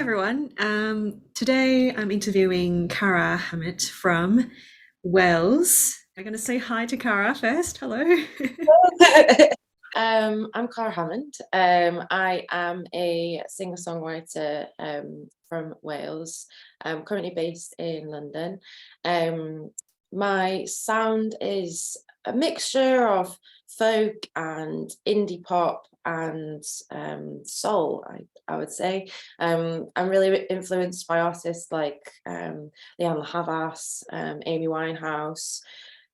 everyone. Today I'm interviewing Cara Hammond from Wales. I'm going to say hi to Cara first. Hello. I'm Cara Hammond. I am a singer-songwriter from Wales. I'm currently based in London. Um, my sound is a mixture of folk and indie pop and soul, I would say. I'm really influenced by artists like Lianne Havas, Amy Winehouse,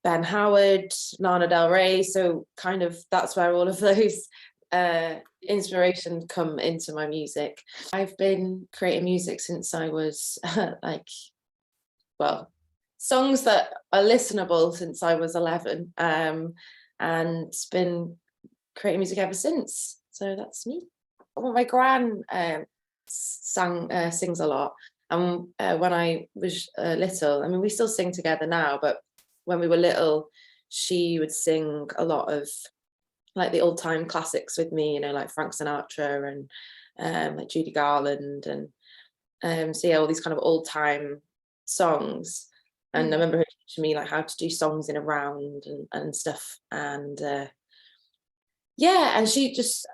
Ben Howard, Lana Del Rey. So kind of that's where all of those inspiration come into my music. I've been creating music since I was well, songs that are listenable since I was 11, and been creating music ever since. So that's me. Well, my gran sings a lot. And when I was little, I mean, we still sing together now, but when we were little, she would sing a lot of like the old time classics with me, like Frank Sinatra and like Judy Garland and so yeah, all these kind of old time songs. And I remember her teaching me like how to do songs in a round and stuff. And yeah, and she just,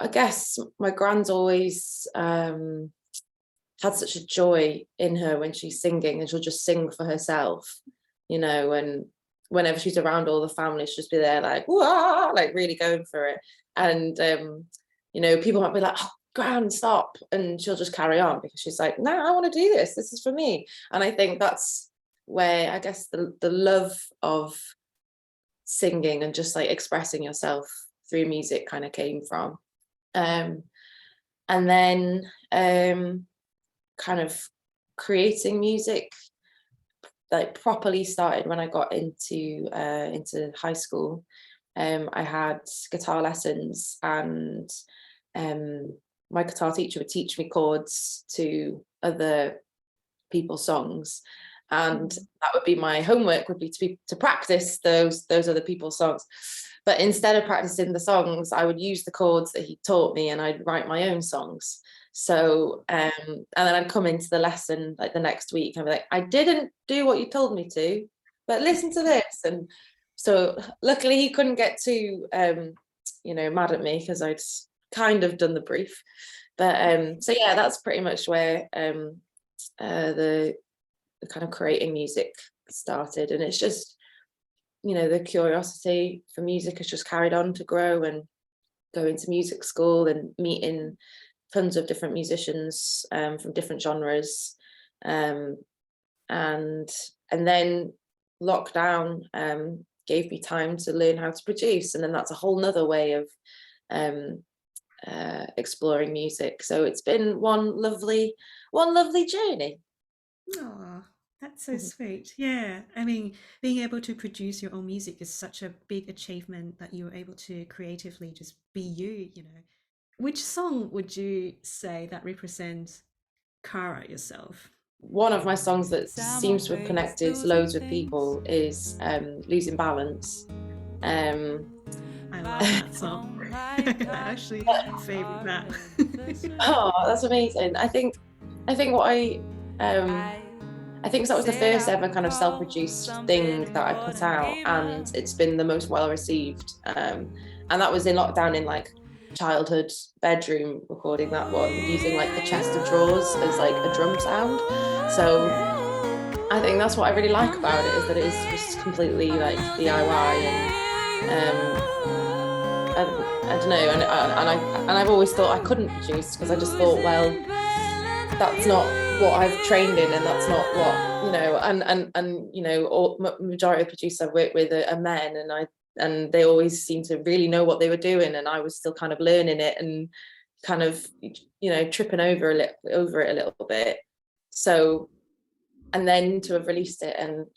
I guess my grand's always had such a joy in her when she's singing, and she'll just sing for herself, and whenever she's around all the family, she'll just be there like, wah, like really going for it. And people might be like, oh, Gran, stop, and she'll just carry on because she's like, no, I want to do this is for me. And I think that's where I guess the love of singing and just like expressing yourself through music kind of came from. And then kind of creating music like properly started when I got into high school. I had guitar lessons, and my guitar teacher would teach me chords to other people's songs, and that would be my homework, would be to practice those other people's songs. But instead of practicing the songs, I would use the chords that he taught me, and I'd write my own songs. So and then I'd come into the lesson like the next week and I'd be like, I didn't do what you told me to, but listen to this. And so luckily he couldn't get too mad at me because I'd kind of done the brief. But so yeah, that's pretty much where the kind of creating music started. And it's just, the curiosity for music has just carried on to grow, and going to music school and meeting tons of different musicians from different genres, and then lockdown gave me time to learn how to produce, and then that's a whole nother way of exploring music. So it's been one lovely journey. Oh, that's so sweet. Yeah. I mean, being able to produce your own music is such a big achievement that you're able to creatively just be you. Which song would you say that represents Cara yourself? One of my songs that seems to have connected loads with people is Losing Balance. I love that song. I actually favorite that. Oh, that's amazing. What I think that was the first ever kind of self-produced thing that I put out, and it's been the most well received. And that was in lockdown, in like childhood bedroom, recording that one using like the chest of drawers as like a drum sound. So I think that's what I really like about it, is that it is just completely like DIY. I don't know, and I've always thought I couldn't produce, because I just thought, well, that's not what I've trained in, and that's not what, all majority of producers I've worked with are men, and they always seem to really know what they were doing, and I was still kind of learning it and kind of tripping over it a little bit. So, and then to have released it and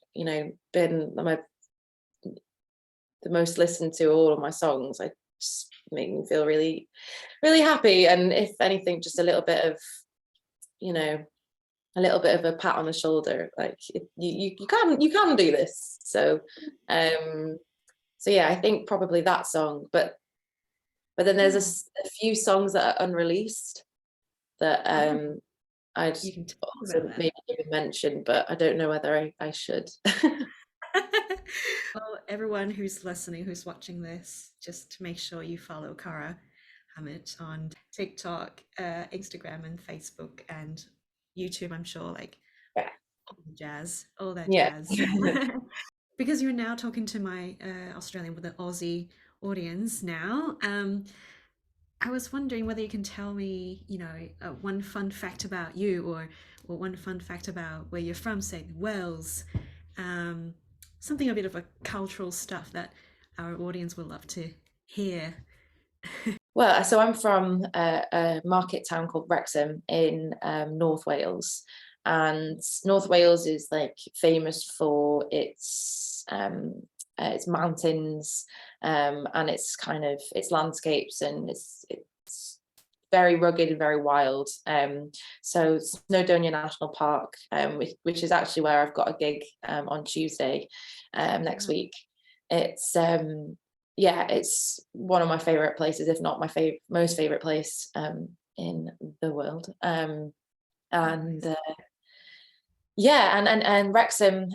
been the most listened to all of my songs, I just make me feel really, really happy. And if anything, just a little bit of a pat on the shoulder, like you can do this. So yeah, I think probably that song. But then there's a few songs that are unreleased that I'd You can talk about also that. maybe give a mention, but I don't know whether I should. Well, everyone who's listening, who's watching this, just make sure you follow Cara Hammond on TikTok, Instagram, and Facebook, and YouTube. I'm sure, like Yeah. all the jazz, all that Yeah. jazz. Because you're now talking to my Australian with an Aussie audience now. I was wondering whether you can tell me, one fun fact about you, or one fun fact about where you're from, say Wales, um, something a bit of a cultural stuff that our audience will love to hear. Well, so I'm from a market town called Wrexham in North Wales, and North Wales is like famous for its mountains, and its landscapes, and it's very rugged and very wild. So Snowdonia National Park, which is actually where I've got a gig on Tuesday next Uh, week. It's yeah, it's one of my favorite places, if not my most favorite place in the world. And nice. yeah, and Wrexham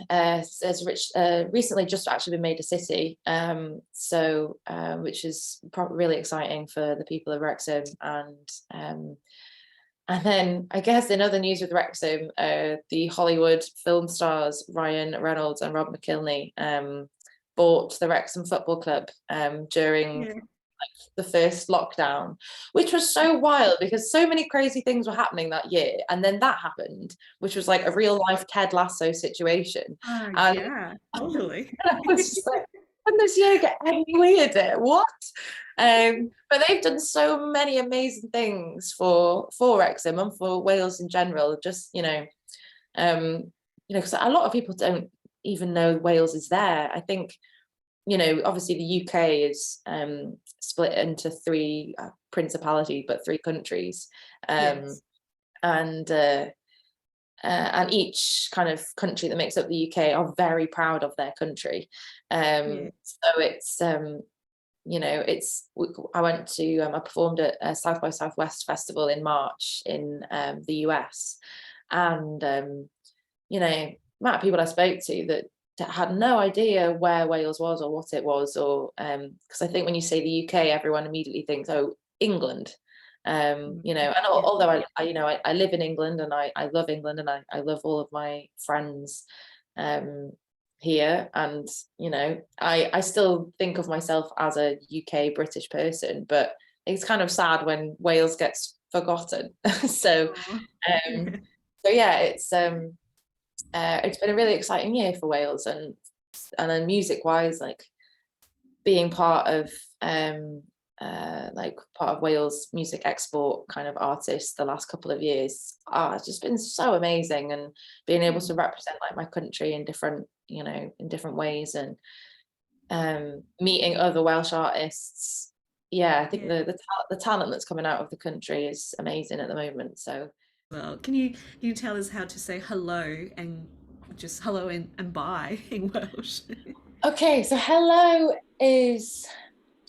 recently just actually been made a city, so which is probably really exciting for the people of Wrexham. And then I guess in other news with Wrexham, the Hollywood film stars Ryan Reynolds and Rob McElhenney bought the Wrexham Football Club during Yeah. the first lockdown, which was so wild because so many crazy things were happening that year. And then that happened, which was like a real life Ted Lasso situation. And Yeah, totally. I was just like, can this year get any weirder? What? But they've done so many amazing things for Wrexham and for Wales in general. Just because a lot of people don't even know Wales is there. I think obviously the UK is split into three principalities, but three countries, um, Yes. and and each kind of country that makes up the UK are very proud of their country. Yeah. So I performed at a South by Southwest festival in March in the US, and amount of people I spoke to that had no idea where Wales was or what it was, or because I think when you say the UK, everyone immediately thinks, oh, England. Mm, And yeah. although I live in England and I love England, and I love all of my friends here, and I still think of myself as a UK British person, but it's kind of sad when Wales gets forgotten. so Aw. um so yeah, it's been a really exciting year for Wales, and then music wise, like being part of Wales music export kind of artists the last couple of years. It's just been so amazing, and being able to Mm, represent like my country in different ways, and meeting other Welsh artists. Yeah, I think yeah. the talent that's coming out of the country is amazing at the moment. So Well, can you tell us how to say hello and just hello and bye in Welsh? okay, so hello is,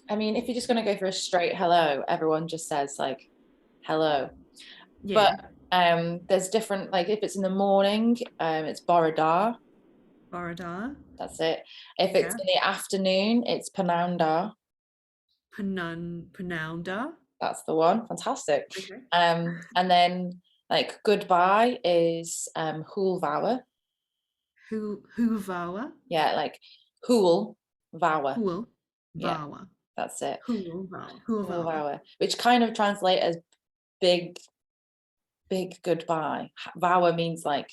I mean, if you're just going to go for a straight hello, everyone just says like hello. Yeah. But there's different, like if it's in the morning, it's Borodar. Borodar. That's it. If it's Yeah. in the afternoon, it's Panaundar. Panaunda. That's the one. Fantastic. Okay. And then like goodbye is Hwlfawr. Huvawa. Yeah, like Hwlfawr. Hul Yeah, Vawa. that's it. Hwlvawa. Hwlvawa. Hwlfawr, which kind of translate as big big goodbye. Vower means like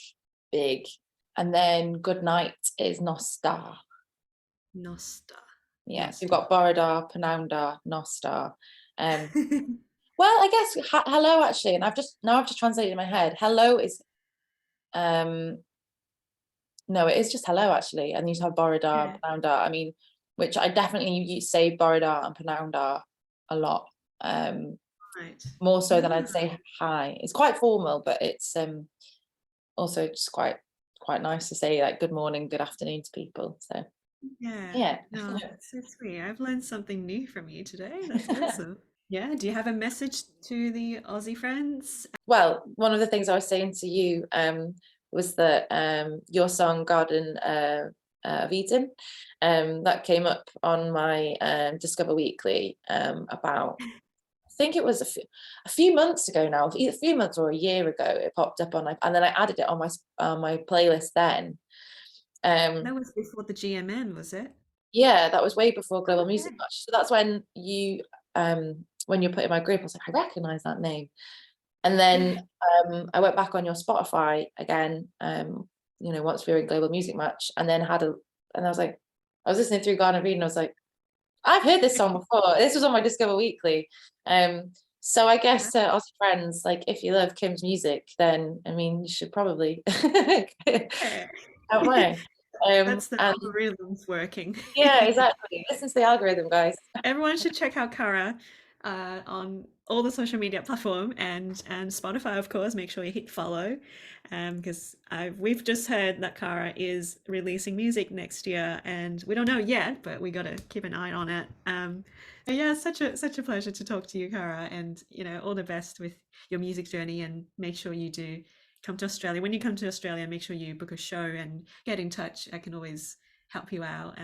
big. And then good night is Nostar. Nosta. Yeah, so you've Nosta. got Borodar, Panaundar, Nostar. Um, well, I guess hello actually, and I've just translated in my head. Hello is um no, it is just hello actually, and you have Borodar, Yeah. Panaundar. I mean, which I definitely say Borodar and Panaundar a lot. Right. More so than I'd Ah, say hi. It's quite formal, but it's also just quite nice to say like good morning, good afternoon to people. So yeah. yeah. No, that's so sweet. I've learned something new from you today. That's awesome. Yeah, do you have a message to the Aussie friends? Well, one of the things I was saying to you was that your song Garden of Eden that came up on my Discover Weekly about, I think it was a few months ago now, a few months or a year ago. It popped up on, and then I added it on my playlist then. Um, That was before the GMN, was it? yeah, that was way before Global Music Okay. Match. So that's when you put in my group, I was like, I recognize that name. And Yeah. then I went back on your Spotify again, once we were in Global Music Match, and then and I was like, I was listening through Garden of Eden, and I was like, I've heard this song before. This was on my Discover Weekly. So I Yeah. guess Aussie friends, like if you love Kim's music, then I mean you should probably Yeah. don't know. That's the And algorithms working. yeah, exactly. Listen to the algorithm, guys. Everyone should check out Cara on all the social media platform and Spotify, of course. Make sure you hit follow, because we've just heard that Cara is releasing music next year, and we don't know yet, but we got to keep an eye on it. But yeah, such a pleasure to talk to you, Cara, and all the best with your music journey, and make sure you do come to Australia. When you come to Australia, make sure you book a show and get in touch. I can always help you out.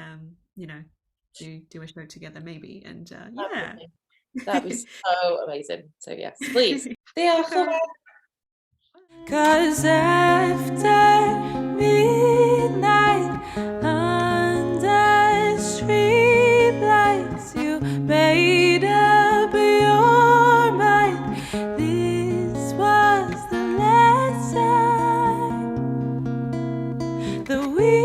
Do a show together maybe. And yeah. Absolutely. That'd be so amazing. So yes, please. Diolch yn Okay. fawr. 'Cause after midnight, under streetlights, you made up your mind. This was the last time that we